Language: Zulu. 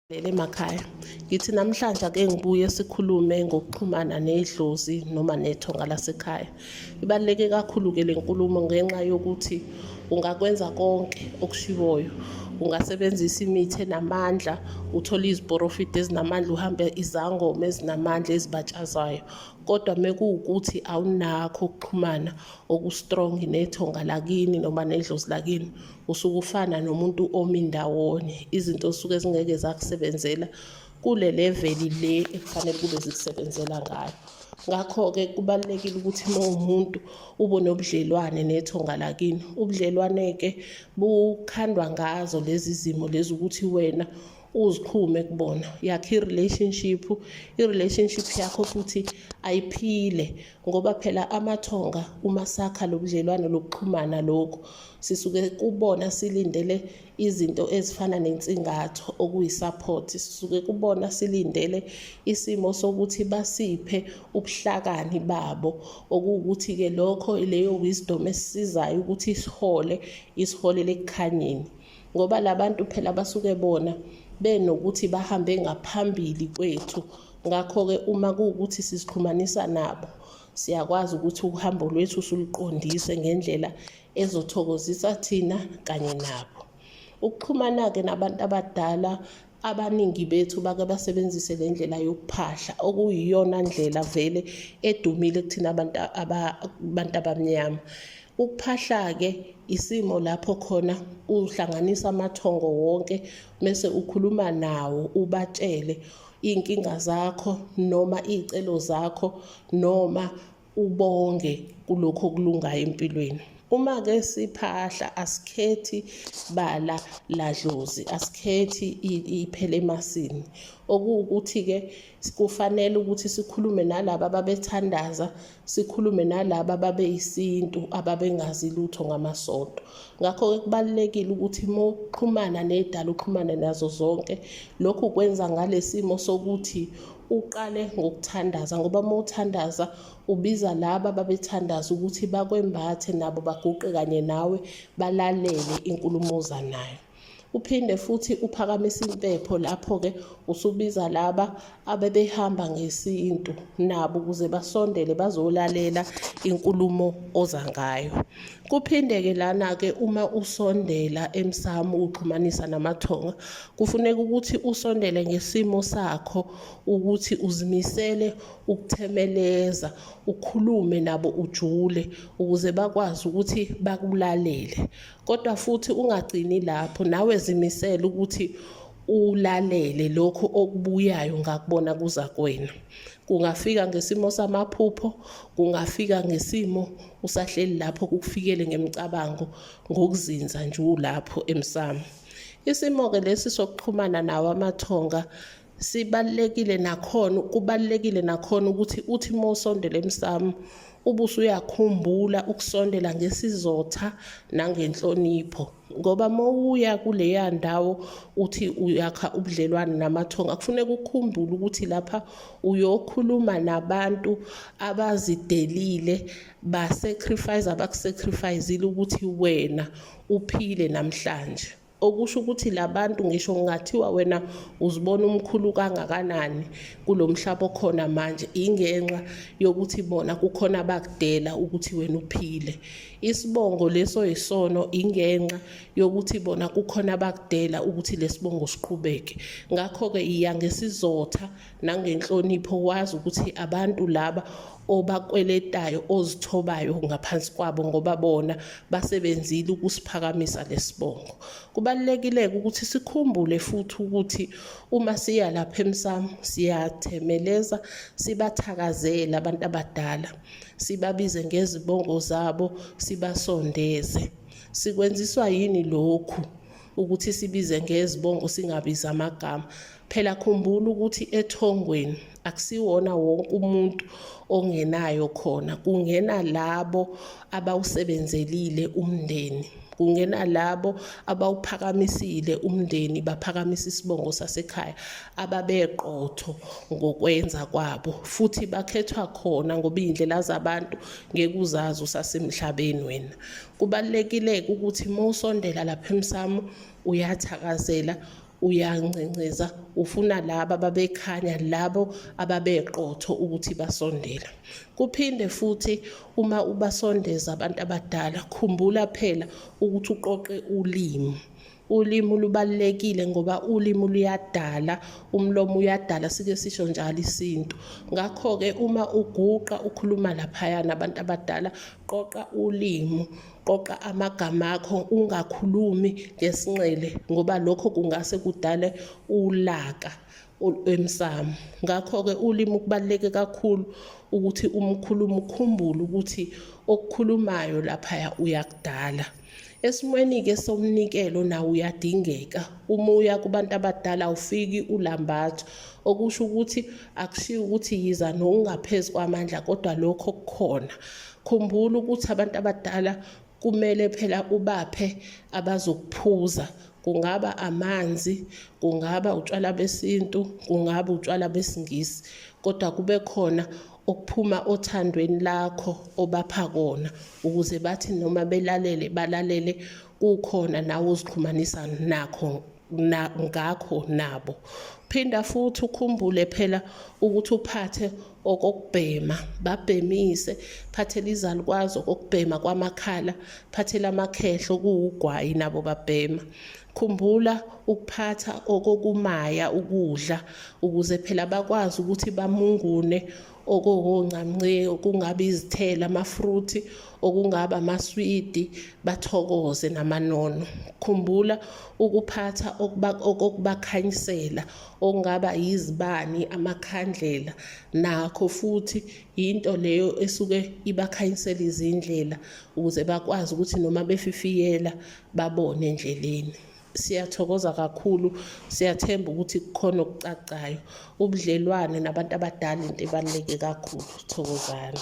Emakhaya ngithi namhlanje ake ngibuye sikhulume ngokuxhumana nedlozi noma nethonga lasekhaya. Ibaluleke kakhulu-ke le nkulumo ngenxa yokuthi ungakwenza konke okushiwoyo. Ungasebenzisa imithi enamandla, uthole iziporofidi ezinamandla, uhambe izangoma ezinamandla ezibatshazayo. Kodwa mekuwukuthi awunakho ukuxhumana okustrong nethonga lakini noma nedlozi lakini, usuke ufana nomuntu omi ndawonye. Izinto zisuke zingeke zakusebenzela kule level le ekufanele kube zikusebenzela ngayo. Ngakho-ke kubalulekile ukuthi umuntu ube nobudlelwane nethonga lakini. Ubudlelwane-ke bukhandwa ngazo lezi zimo lezi ukuthi wena uzixhume kubona, yakhe i-relationship yakho futhi ayiphile, ngoba phela amathonga uma sakha lo budlelwane lokuxhumana lokhu sisuke kubona silindele izinto ezifana nensingatho okuyi-support. Sisuke kubona silindele isimo sokuthi basiphe ubuhlakani babo, okuwukuthi-ke lokho leyo wisdom esisizayo ukuthi isiholele ekukhanyeni, ngoba labantu phela basuke bona benokuthi bahambe ngaphambili kwethu. Ngakho-ke uma kuwukuthi sizixhumanisa nabo, siyakwazi ukuthi uhambo lwethu suluqondise ngendlela ezothokozisa thina kanye nabo. Ukuxhumana-ke nabantu abadala, abaningi bethu bake basebenzise le ndlela yokuphahla, okuyiyona ndlela vele edumile kuthina abantu abamnyama. Ukuphahla-ke isimo lapho khona uhlanganisa amathongo wonke mese ukhuluma nawo, ubatshele iy'nkinga zakho noma iy'celo zakho noma ubonge kulokho okulungayo empilweni. Uma-ke siphahla asikhethi bala ladlozi, asikhethi iphele emasini, okuwukuthi-ke kufanele ukuthi sikhulume nalaba ababethandaza, sikhulume nalaba ababeyisintu, ababengazi lutho ngamasonto. Ngakho-ke kubalulekile ukuthi uma uxhumana nedala uxhumane nazo zonke. Lokhu kwenza ngale simo sokuthi uqale ngokuthandaza, ngoba uma uthandaza ubiza laba ababethandaza ukuthi bakwembathe nabo baguqe kanye nawe, balalele inkulumo oza nayo. Uphinde futhi uphakamise impepho, lapho-ke usubiza laba abebehamba ngesintu nabo ukuze basondele bazolalela inkulumo oza ngayo. Kuphinde-ke lana-ke uma usondela emsamu uxhumanisa namathonga, kufuneka ukuthi usondele ngesimo sakho, ukuthi uzimisele ukuthemeleza, ukhulume nabo ujule ukuze bakwazi ukuthi bakulalele. Kodwa futhi ungagcini lapho, nawe zimisele ukuthi ulalele lokho okubuyayo ngakubona kuza kwena. Kungafika ngesimo samaphupho, kungafika ngesimo usahleli lapho kukufikele ngemicabango ngokuzinza nje ulapho emsamo. Isimo-ke lesi sokuxhumana nawo amathonga kubalulekile nakhona ukuthi uthi uma usondela emsamo ubuso uyakhumbula ukusondela ngesizotha nangenhlonipho, ngoba uma uya kuleya ndawo uthi uyakha ubudlelwane namathonga, kufuneka ukukhumbule ukuthi lapha uyokhuluma nabantu abazidelile, abakusacrifice-ile ukuthi wena uphile namhlanje. Okusho ukuthi labantu ngisho kungathiwa wena uzibona umkhulu kangakanani kulo mhlaba okhona manje, ingenxa yokuthi bona kukhona bakudela ukuthi wena uphile. Isibongo leso yisono ingenxa yokuthi bona kukhona bakudela ukuthi lesibongo siqhubeke. Ngakho-ke iya ngesizotha nangenhlonipho, wazi ukuthi abantu laba obakweletayo ozithobayo ngaphansi kwabo, ngoba bona basebenzile ukusiphakamisa lesibongo. Kubalulekile-ke ukuthi sikhumbule futhi ukuthi uma siya lapha emsamo siyathemeleza, sibathakazele abantu abadala, sibabize ngezibongo zabo, sibasondeze. Sikwenziswa yini lokhu ukuthi sibize ngezibongo singabizi amagama? Phela khumbula ukuthi ethongweni akusiwona wonke umuntu ongenayo khona, kungena labo abawusebenzelile umndeni, kungena labo abawuphakamisile umndeni, baphakamisa isibongo sasekhaya, ababeqotho ngokwenza kwabo, futhi bakhethwa khona ngoba iy'ndlela zabantu ngeke uzazi usasemhlabeni wena. Kubalulekile-ke ukuthi uma usondela lapha emsamo uyathakazela, uyancenceza, ufuna laba ababekhanya, labo ababeqotho ukuthi basondela. Kuphinde futhi uma ubasondeza abantu abadala, khumbula phela ukuthi uqoqe ulimi. Ulimi lubalulekile ngoba ulimi luyadala, umlomo uyadala, sike sisho njalo isintu. Ngakho-ke uma uguqa ukhuluma laphaya nabantu abadala, qoqa ulimi, qoqa amagama akho, ungakhulumi ngesinqele ngoba lokho kungase kudale ulaka emsamo. Ngakho-ke ulimi kubaluleke kakhulu ukuthi umkhuluma ukhumbule ukuthi okukhulumayo laphaya uyakudala. Esimweni-ke somnikelo nawo uyadingeka. Uma uya kubantu abadala awufiki ulambatha, okusho ukuthi akushiwo ukuthi yiza nokungaphezu kwamandla, kodwa lokho kukhona. Khumbula ukuthi abantu abadala kumele phela ubaphe abazokuphuza, kungaba amanzi, kungaba utshwala besintu, kungaba utshwala besingisi, kodwa kube khona okuphuma othandweni lakho obapha kona, ukuze bathi noma balalele kukhona nawe uzixhumanisa ngakho nabo. Phinda futhi ukhumbule phela ukuthi uphathe okokubhema, babhemise, phathela izalukwazi okokubhema kwamakhala, phathela amakhehlo kuwugwayi nabo babhema. Khumbula ukuphatha okokumaya ukudla ukuze phela bakwazi ukuthi bamungune okungamnce, okungaba izithelo, amafruthi, okungaba amaswidi, bathokoze namanono. Khumbula ukuphatha okubakhanyisela, okungaba yizibani, amakhandlela, nakho futhi into leyo esuke ibakhanyisela izindlela ukuze bakwazi ukuthi noma befifiyela babone endleleni. Siyathokoza kakhulu, siyathemba ukuthi kukhona okucacayo. Ubudlelwane nabantu abadala into ebaluleke kakhulu. Thokozani.